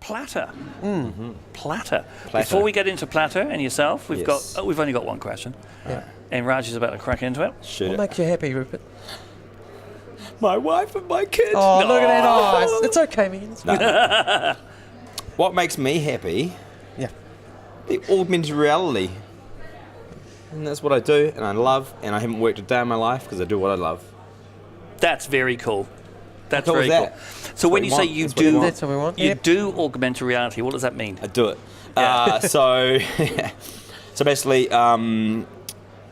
Plattar. Plattar. Before we get into Plattar and yourself, we've only got one question. Yeah. And Raj is about to crack into it. What makes you happy, Rupert? My wife and my kids. Oh, look at that eyes. It's okay, man. No. What makes me happy? Yeah. The augmented reality. And that's what I do, and I love, and I haven't worked a day in my life because I do what I love. That's very cool. That's How cool very is cool. that? So when you say you do, That's what we want. you do augmented reality, what does that mean? I do it. Yeah. So basically,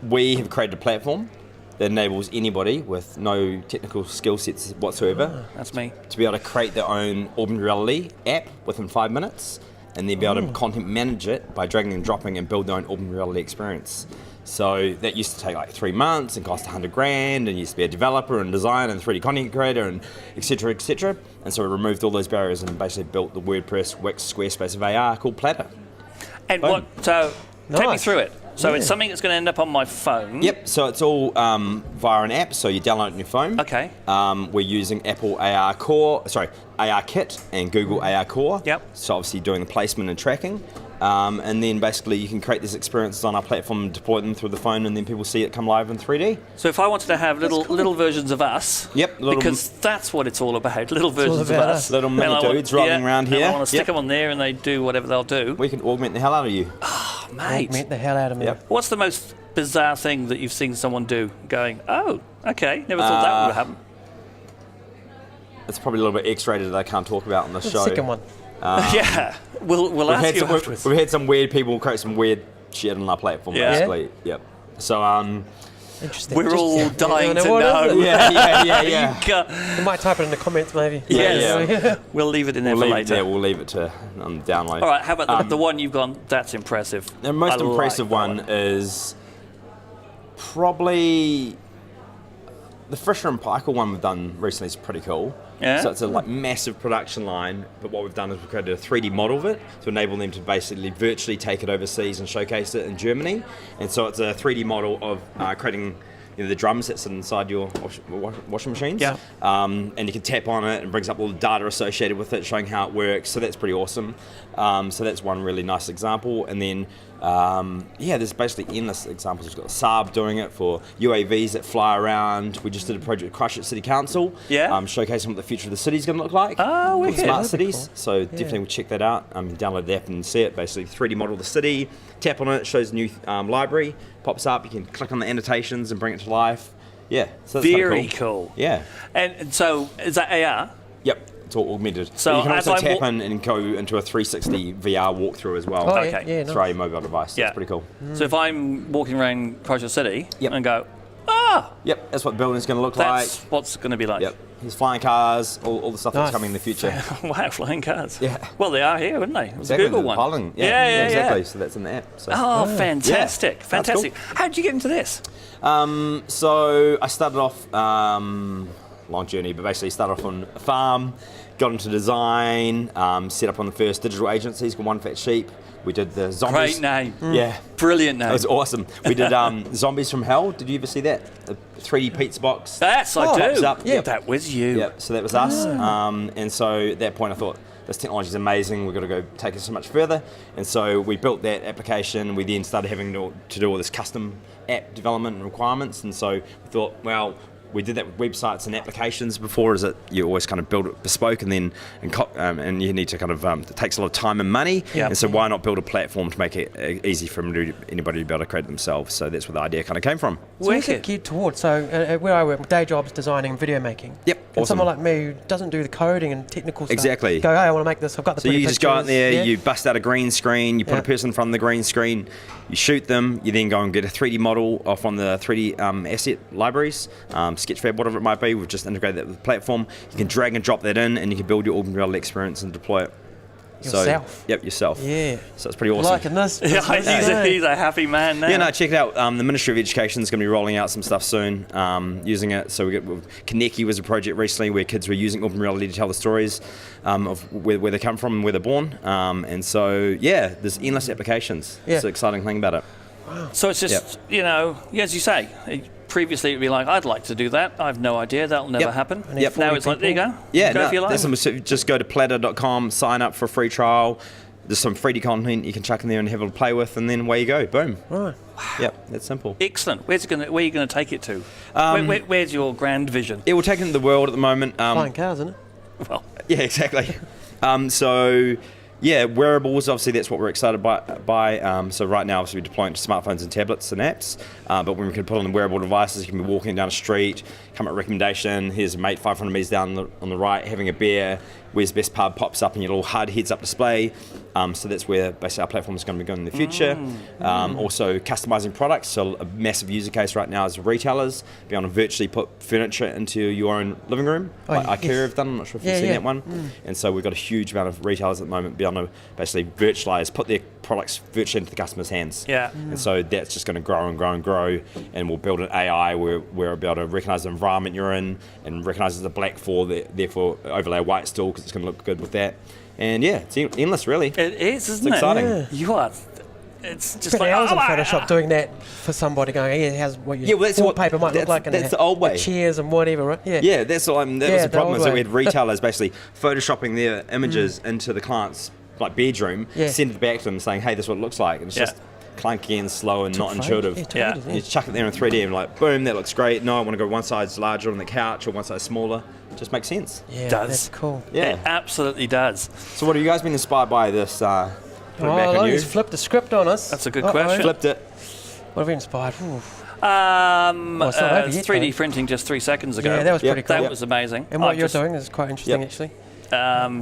we have created a platform that enables anybody with no technical skill sets whatsoever That's me. to be able to create their own augmented reality app within 5 minutes, and then be able to content manage it by dragging and dropping and build their own augmented reality experience. So that used to take like 3 months and cost $100,000, and used to be a developer and designer and 3D content creator and et cetera, et cetera. And so we removed all those barriers and basically built the WordPress Wix Squarespace of AR called Plattar. And Boom. take me Nice. through it. So it's something that's going to end up on my phone. Yep, so it's all via an app, so you download it on your phone. Okay. We're using Apple AR Kit and Google AR Core. Yep. So obviously doing the placement and tracking. And then basically you can create these experiences on our platform and deploy them through the phone, and then people see it come live in 3D. So if I wanted to have little versions of us, Yep, little because that's what it's all about, little versions of about us. us. Little mini dudes rolling around here. And I want to stick Yep. them on there and they do whatever they'll do. We can augment the hell out of you. Oh, mate. Augment the hell out of me. Yep. What's the most bizarre thing that you've seen someone do going, oh, okay, never thought that would happen? It's probably a little bit X-rated that I can't talk about on the The show. second one. Yeah, we'll ask you afterwards. We've had some weird people create some weird shit on our platform, Yeah. basically. Yep. So, Interesting. We're all dying to what know. is it? yeah. We might type it in the comments, maybe. Yes. We'll leave it in there for later. Yeah, we'll leave it to on the download. All right, how about the one you've gone, that's impressive. The most I impressive like one that is probably the Fisher and Paykel one we've done recently is pretty cool. Yeah? So it's a massive production line, but what we've done is we've created a 3D model of it to enable them to basically virtually take it overseas and showcase it in Germany. And so it's a 3D model of creating the drums that sit inside your washing machines. Yeah. And you can tap on it and it brings up all the data associated with it, showing how it works. So that's pretty awesome. So that's one really nice example. And then, there's basically endless examples. We've got Saab doing it for UAVs that fly around. We just did a project with Christchurch City Council, showcasing what the future of the city is going to look like. Oh, with wicked. smart cities. Cool. So definitely we'll check that out. Download the app and see it. Basically 3D model of the city, tap on it, it shows a new library, pops up, you can click on the annotations and bring it to life. Yeah, so that's Very kinda cool. Yeah. And so, is that AR? Yep, it's all augmented. So But you can as also I'm tap in and go into a 360 VR walkthrough as well. Oh, Okay. yeah, Through nice. a mobile device. Yeah. That's pretty cool. So if I'm walking around Christchurch City Yep. and go, Yep, that's what the building's going to look that's what's going to be like. like. Yep, there's flying cars, all the stuff Nice. that's coming in the future. Wow, flying cars. Yeah. Well, they are here, aren't they? It was Exactly, a Google the one. polling. Yeah, exactly. So that's in the app. So. Oh, fantastic. Yeah, that's Fantastic. How did you get into this? So I started off, long journey, but basically started off on a farm, got into design, set up on the first digital agencies, got One Fat Sheep. We did the zombies. Great name. Yeah. Brilliant name. That was awesome. We did Zombies from Hell. Did you ever see that? The 3D pizza box. Yes, I Pops do. up. Yeah, Yep. that was you. Yep, so that was us. And so at that point I thought, this technology is amazing, we've got to go take it so much further. And so we built that application. We then started having to do all this custom app development and requirements. And so we thought, well, we did that with websites and applications before, is that you always kind of build it bespoke and then and you need to kind of it takes a lot of time and money. Yep. And so why not build a platform to make it easy for anybody to be able to create it themselves? So that's where the idea kind of came from. So what's it Wicked. geared towards? So where I work, my day job's designing and video making. Yep, And awesome. someone like me who doesn't do the coding and technical stuff. Exactly. Go, hey, I want to make this. I've got the So pretty you just go out pictures. there, Yeah. you bust out a green screen, you put Yeah. a person in front of the green screen, you shoot them, you then go and get a 3D model off on the 3D asset libraries, Sketchfab, whatever it might be. We've just integrated that with the platform. You can drag and drop that in and you can build your augmented reality experience and deploy it. Yourself. So, yep, yourself. Yeah. So it's pretty awesome. Liking this. Yeah, he's a happy man now. Yeah, no, check it out. The Ministry of Education is going to be rolling out some stuff soon, using it. So Kaneki was a project recently where kids were using augmented reality to tell the stories of where they come from and where they're born. And so, yeah, there's endless applications. Yeah. It's an exciting thing about it. So it's just, as you say, previously it'd be like, I'd like to do that. I've no idea. That'll never Yep. happen. Yep. Now it's like, there you go. Yeah, Go no, if you like. just go to plattar.com, sign up for a free trial. There's some 3D content you can chuck in there and have a play with, and then away you go. Boom. Right. Yep, that's simple. Excellent. Where are you going to take it to? Where's your grand vision? It will take it into the world at the moment. Flying cars, isn't it? Well, Yeah, exactly. So, yeah, wearables, obviously that's what we're excited by. So right now, obviously we're deploying to smartphones and tablets and apps, but when we can put on the wearable devices, you can be walking down a street, come up with a recommendation, here's a mate 500 metres down on the right having a beer, where's the best pub, pops up in your little HUD heads-up display. So that's where basically our platform is going to be going in the future. Also customising products, so a massive user case right now is retailers, be able to virtually put furniture into your own living room, like IKEA have done, I'm not sure if you've seen that one. And so we've got a huge amount of retailers at the moment be able to basically virtualise, put their products virtually into the customer's hands. Yeah. And so that's just going to grow and grow and grow, and we'll build an AI where we'll be able to recognise the environment you're in and recognise the black for, therefore overlay white still because it's going to look good with that. And yeah, it's endless really. it is, isn't It's exciting. Yeah. You are. It's just Spent like, hours in my- Photoshop doing that for somebody going, yeah, how's what your well, that's what- wallpaper might look that's- like. And that's the old way. Chairs and whatever, right? Yeah. Yeah, that's all. That was Yeah, the problem the is that old we way. had retailers basically photoshopping their images into the client's like bedroom, Yeah. send it back to them saying, "Hey, this is what it looks like," and it's Yeah. just clunky and slow and not Photos. intuitive. Yeah, Yeah. totally, You just chuck it there in 3D and like, boom, that looks great. No, I want to go one size larger on the couch or one size smaller. It just makes sense. Yeah, Does. that's cool. Yeah. It absolutely does. So, what have you guys been inspired by this? Put it back on you. He's flipped the script on us. That's a good question. Flipped it. What have you inspired? Ooh. It's it's not over yet, 3D though. printing just 3 seconds ago. Yeah, that was Yep. pretty cool. That was amazing. And what I've you're just- doing is quite interesting, Yep. actually.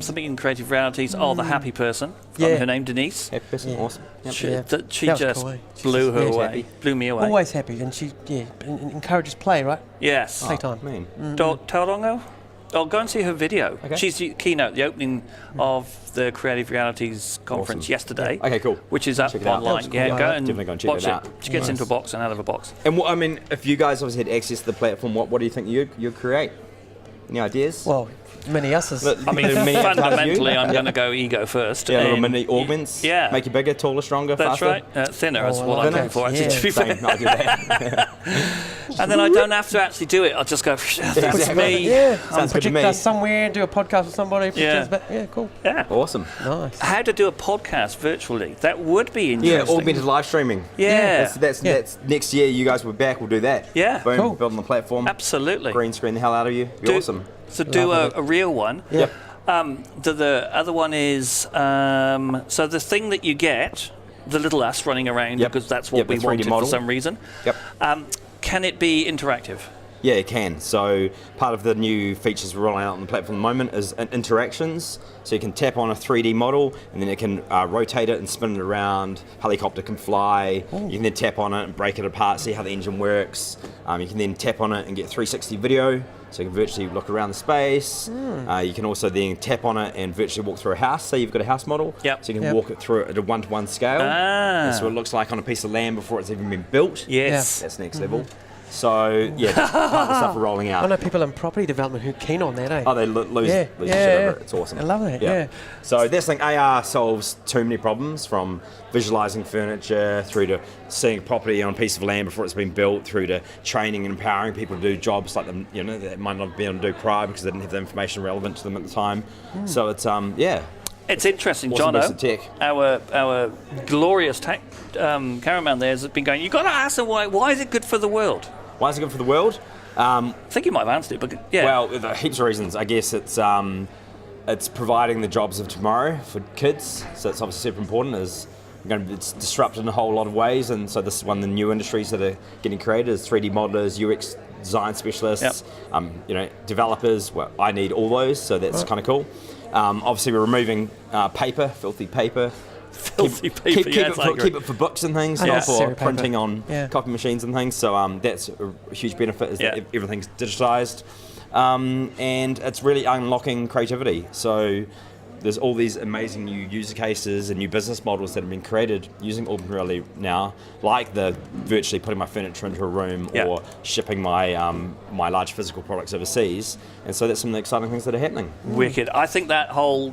Something in creative realities. The happy person. Yeah. Her name Denise. Happy person, Yeah. awesome. Yep. She, Yeah. she That was just cool, eh? blew her Yeah, she's away. happy. Blew me away. Always happy, and she encourages play, right? Yes. Playtime. Man. Tauranga? Oh, go and see her video. Okay. She's the keynote, the opening of the Creative Realities conference Awesome. yesterday. Okay, cool. Which is up Check it out. online. That was Yeah, cool. go Yeah, and definitely go and check watch that out. She gets into a box and out of a box. And I mean, if you guys obviously had access to the platform, what do you think you'd create? Any ideas? Well, mini us's. Look, I mean, the mini avatars fundamentally, you? I'm going to go ego first. Yeah, little and- mini augments. Yeah. Make you bigger, taller, stronger, That's faster. right. Thinner is Oh, what I'm thinner. looking for, actually, Yeah. to be fair. Same, I'll do that. And then I don't have to actually do it. I'll just go, that's Exactly. me. Yeah, Sounds good to project me. us somewhere, do a podcast with somebody. Yeah. Yeah, cool. Yeah. Awesome. Nice. How to do a podcast virtually. That would be Yeah, interesting. augmented live streaming. Yeah. That's next year. You guys will be back. We'll do that. Yeah. Boom. Cool. Build on the platform. Absolutely. Green screen the hell out of you. Be awesome. So do Love a real one. Yeah. The other one is so the thing that you get, the little us running around, Yep. because that's what Yep, we the 3D wanted model. for some reason. Yep. Can it be interactive? Yeah, it can. So part of the new features we're rolling out on the platform at the moment is interactions. So you can tap on a 3D model and then it can rotate it and spin it around. Helicopter can fly. You can then tap on it and break it apart, see how the engine works. You can then tap on it and get 360 video. So you can virtually look around the space. You can also then tap on it and virtually walk through a house. Say you've got a house model. Yep. So you can Yep. walk it through it at a 1-to-1 scale. And so it looks like on a piece of land before it's even been built. Yes. That's next level. So yeah, that's part of the stuff we're rolling out. I know people in property development who are keen on that, eh? Oh, they lose Yeah, lose yeah, shit yeah. over it. It's awesome. I love it, yeah. So this thing, AR solves too many problems, from visualizing furniture through to seeing property on a piece of land before it's been built, through to training and empowering people to do jobs like them, that might not be able to do prior because they didn't have the information relevant to them at the time. So it's It's interesting, Awesome piece Jono. of tech. Our glorious tech cameraman there has been going, you've got to ask them why is it good for the world? why is it good for the world? I think you might have answered it, but yeah. Well, there are heaps of reasons. I guess it's providing the jobs of tomorrow for kids. So it's obviously super important. It's disrupted in a whole lot of ways, and so this is one of the new industries that are getting created: is 3D modelers, UX design specialists, developers. Well, I need all those, so that's kind of cool. Obviously, we're removing filthy paper. Keep it for books and things, not Unnecessary for paper. printing on copy machines and things. So that's a huge benefit, is that everything's digitized. And it's really unlocking creativity. So there's all these amazing new user cases and new business models that have been created using augmented reality now, like the virtually putting my furniture into a room or shipping my my large physical products overseas. And so that's some of the exciting things that are happening. Wicked. I think that whole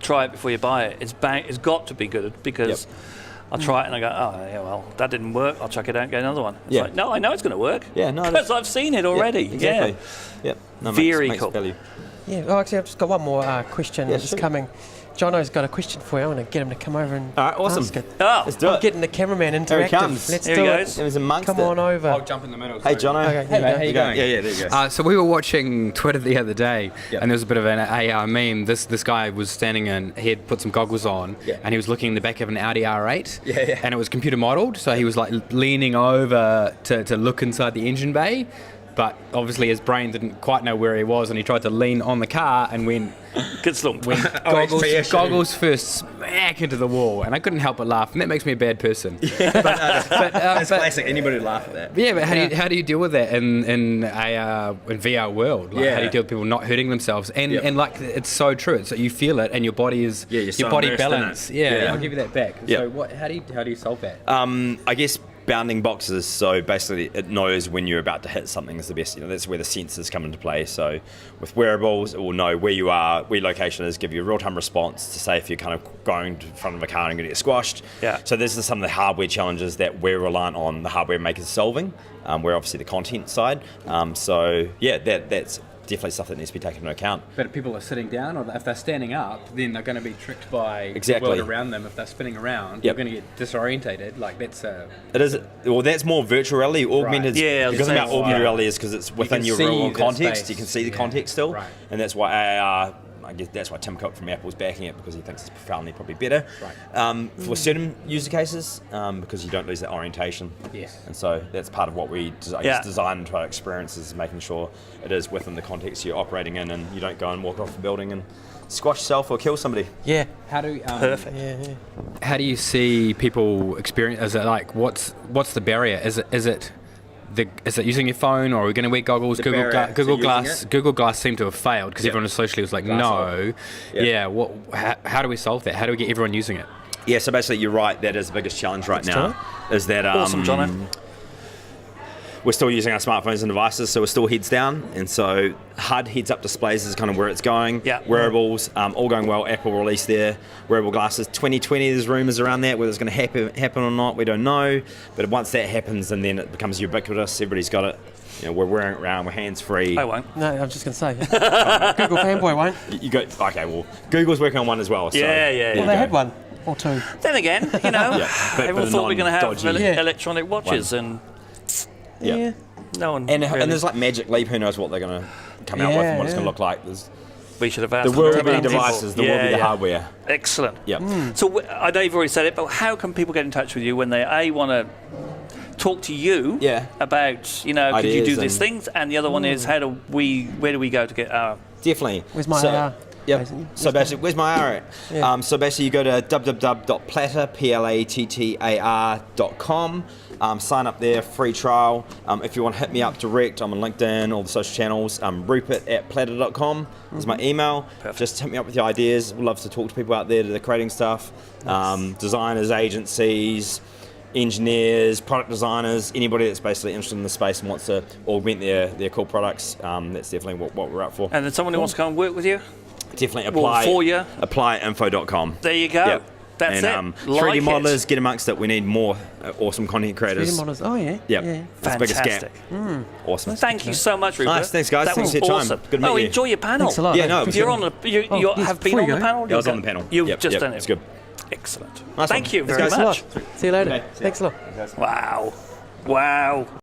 try it before you buy it is got to be good, because I'll try it and I go, oh, yeah, well, that didn't work. I'll chuck it out and get another one. It's Yeah. like, no, I know it's going to work. Yeah, no, Because I've seen it already. Yeah, exactly. Yeah. Yep. No, Very makes cool. value. Yeah. Oh, actually, I've just got one more question Yeah, that's shoot. coming. Jono's got a question for you. I want to get him to come over and All right, awesome. ask it. Oh, Let's do I'm it. getting the cameraman Here interactive. he comes. Let's Here do he it. goes. It was amongst Come it. on over. I'll jump in the middle. Hey, Jono. Okay, Hey, there you mate, go. how you going? Yeah, there you go. So we were watching Twitter the other day, Yep. and there was a bit of an AR meme. This guy was standing and he had put some goggles on, Yeah. and he was looking in the back of an Audi R8, Yeah. and it was computer modelled, so he was like leaning over to look inside the engine bay, but obviously his brain didn't quite know where he was, and he tried to lean on the car and went good slump. goggles first smack into the wall, and I couldn't help but laugh, and that makes me a bad person. That's classic. Anybody would laugh at that. Yeah, but how do you deal with that in VR world? Like, Yeah. how do you deal with people not hurting themselves? And Yep. and like it's so true. It's you feel it, and your body is Yeah, you're so your body immersed in balance. it. Yeah, Yeah. I'll give you that back. Yeah. So how do you solve that? I guess bounding boxes. So basically, it knows when you're about to hit something is the best. That's where the sensors come into play. So with wearables, it will know where you are, where your location is, give you a real-time response to say if you're kind of going to front of a car and going to get squashed. Yeah. So this is some of the hardware challenges that we're reliant on the hardware makers solving. We're obviously the content side. So yeah, that's definitely stuff that needs to be taken into account. But if people are sitting down, or if they're standing up, then they're going to be tricked by Exactly. the world around them. If they're spinning around, Yep. you're going to get disorientated. Like that's a It is. Well, that's more virtual reality. Augmented. Right. Yeah, I was because gonna about say, augmented yeah. reality is because it's within can your see real world the context. space. You can see the Yeah. context still, Right. and that's why AR. I guess that's why Tim Cook from Apple's backing it because he thinks it's profoundly probably better for certain user cases because you don't lose that orientation. Yes. And so that's part of what we design into our experiences, making sure it is within the context you're operating in, and you don't go and walk off the building and squash yourself or kill somebody. Yeah. how do Perfect. Yeah. How do you see people experience? Is it like what's the barrier? Is it using your phone, or are we going to wear goggles? The Google barrier to Google using Glass. it? Google Glass seemed to have failed because Yep. everyone socially was like, Glass no. off. Yep. Yeah. How do we solve that? How do we get everyone using it? Yeah, so basically you're right, that is the biggest challenge right Thanks, now. Is that Awesome, Jono. we're still using our smartphones and devices, so we're still heads down, and so HUD heads up displays is kind of where it's going. Yeah. Wearables, all going well. Apple released their wearable glasses 2020. There's rumours around that, whether it's going to happen or not, we don't know. But once that happens, and then it becomes ubiquitous, everybody's got it. You know, we're wearing it around, we're hands free. I won't. No, I was just going to say. Google fanboy won't. You go. Okay, well, Google's working on one as well. So Yeah, yeah, there yeah. you Well, they go. had one or two. Then again, you know, Yeah, but everyone a thought we were going to have non-dodgy Yeah. electronic watches, and Yeah. no one. And really- there's like Magic Leap. Who knows what they're going to come out with and what it's going to look like. we should have asked. There will them be about people. devices. There will Yeah, be the yeah. hardware. Excellent. Yep. So I know you've already said it, but how can people get in touch with you when they want to talk to you Yeah. about, could you Ideas do these and- things? And the other one is where do we go to get our? Definitely. Where's my so, AR? Yep. Basically. So basically, where's my AR at? Yeah. So basically, you go to www.plattar, plattar.com. Sign up there, free trial. If you want to hit me up direct, I'm on LinkedIn, all the social channels. Rupert at plattar.com is my email. Perfect. Just hit me up with your ideas. We'd love to talk to people out there that are creating stuff. Designers, agencies, engineers, product designers, anybody that's basically interested in the space and wants to augment their cool products. That's definitely what we're up for. And then someone who wants to come and work with you? Definitely Well, apply. for you. Applyinfo.com. There you go. Yep. That's and, it. 3D Like modelers, it. get amongst it. We need more awesome content 3D creators. models. Oh, yeah. Yep. Yeah. That's the biggest gap. Fantastic. Awesome. Thank you so much, Rupert. Nice, thanks, guys. That Thanks was for your time. awesome. Good to meet you. Enjoy your panel. Thanks a lot. Yeah, no, Appreciate You're it. on the. You Oh, yes, have been before on you the go. panel. Yeah, I was on the panel. You've Yep, just yep, done it. It's good. Excellent. Nice Thank one. you Thanks, very guys. much. See you later. Okay. Thanks a lot. Wow. Wow.